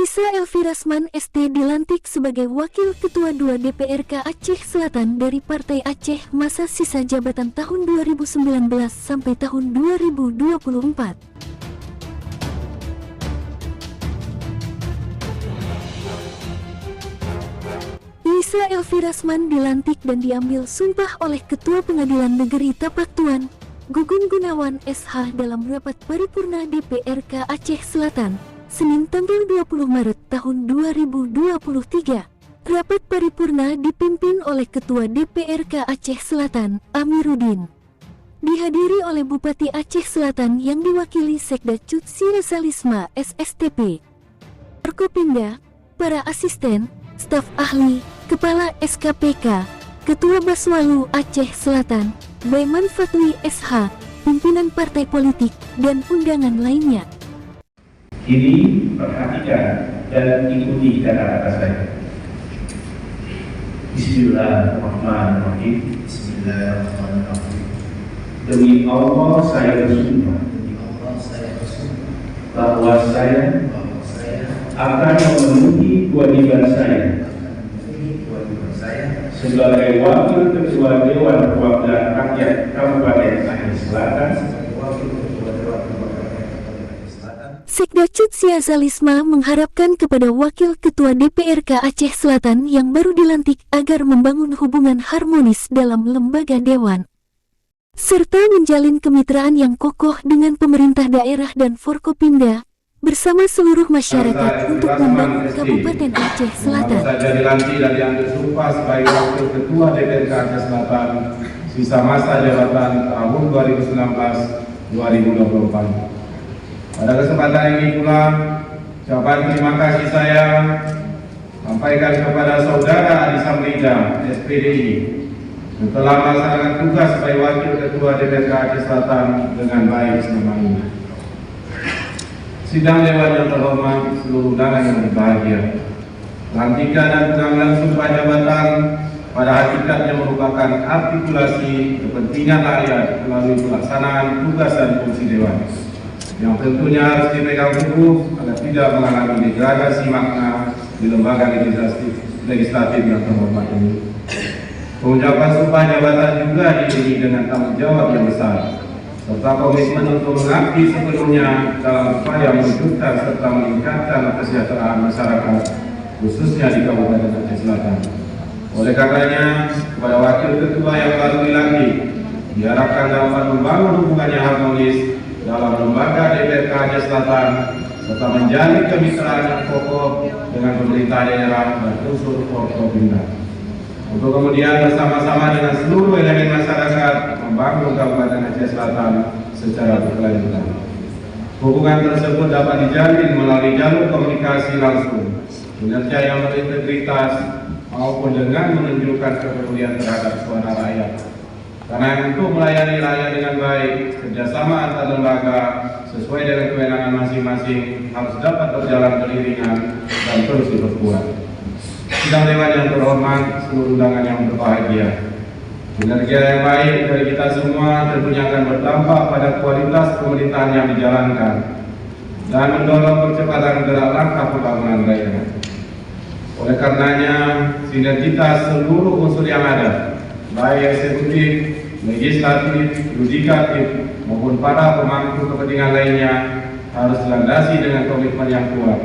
Isa Elvi Rasman ST dilantik sebagai Wakil Ketua 2 DPRK Aceh Selatan dari Partai Aceh masa sisa jabatan tahun 2019 sampai tahun 2024. Isa Elvi Rasman dilantik dan diambil sumpah oleh Ketua Pengadilan Negeri Tapak Tuan, Gugun Gunawan SH dalam rapat paripurna DPRK Aceh Selatan, Senin tanggal 20 Maret tahun 2023. Rapat paripurna dipimpin oleh Ketua DPRK Aceh Selatan, Amiruddin. Dihadiri oleh Bupati Aceh Selatan yang diwakili Sekda Cutsi Azalisma SSTP, Forkopimda, para asisten, staf ahli, Kepala SKPK, Ketua Baswalu Aceh Selatan, Baiman Fatwi SH, pimpinan partai politik, dan undangan lainnya. Kini perhatikan dan ikuti kata-kata saya. Bismillahirrahmanirrahim. Bismillahirrahmanirrahim. Demi Allah saya bersumpah bahwa saya akan memenuhi kewajiban saya sebagai Wakil Ketua Dewan Perwakilan Rakyat Kabupaten Aceh Selatan. Sekda Cutsi Azalisma mengharapkan kepada Wakil Ketua DPRK Aceh Selatan yang baru dilantik agar membangun hubungan harmonis dalam lembaga dewan, serta menjalin kemitraan yang kokoh dengan pemerintah daerah dan Forkopimda bersama seluruh masyarakat untuk membangun Kabupaten Aceh Selatan. Saja dilantik dan diambil sumpah sebagai Wakil Ketua DPRK Aceh Selatan sisa masa jabatan tahun 2019-2024. Pada kesempatan ini pula, ucapan terima kasih saya sampaikan kepada Saudara Adi Samrida, SPDI, yang telah melaksanakan tugas sebagai Wakil Ketua DPRK Aceh Selatan dengan baik selama ini. Sidang Dewan yang terhormat, seluruh undangan yang berbahagia, pelantikan dan pengambilan sumpah jabatan pada hakikatnya merupakan artikulasi kepentingan rakyat melalui pelaksanaan tugas dan fungsi Dewan, yang tentunya harus dipegang teguh agar tidak mengalami degradasi makna di lembaga legislatif yang terhormat ini. Pengucapan sumpah jabatan juga diiringi dengan tanggung jawab yang besar, serta komitmen untuk mengabdi sepenuhnya dalam upaya mewujudkan serta meningkatkan kesejahteraan masyarakat, khususnya di Kabupaten Aceh Selatan. Oleh karenanya, kepada Wakil Ketua yang baru dilantik, diharapkan dapat membangun hubungan yang harmonis dalam lembaga DPRK Aceh Selatan, serta menjalin kemitraan yang kokoh dengan pemerintah daerah dan unsur Forkopimda, untuk kemudian bersama-sama dengan seluruh elemen masyarakat membangun Kabupaten Aceh Selatan secara berkelanjutan. Hubungan tersebut dapat dijalin melalui jalur komunikasi langsung, kinerja yang berintegritas, maupun dengan menunjukkan kepedulian terhadap suara rakyat. Karena untuk melayani rakyat dengan baik, kerjasama antar lembaga sesuai dengan kewenangan masing-masing harus dapat berjalan beriringan dan terus diperkuat. Sidang Dewan yang terhormat, seluruh undangan yang berbahagia, kinerja yang baik dari kita semua tentunya akan berdampak pada kualitas pemerintahan yang dijalankan dan mendorong percepatan gerak langkah pembangunan daerah. Oleh karenanya, sinergitas seluruh unsur yang ada, baik eksekutif, legislatif, yudikatif, maupun para pemangku kepentingan lainnya harus dilandasi dengan komitmen yang kuat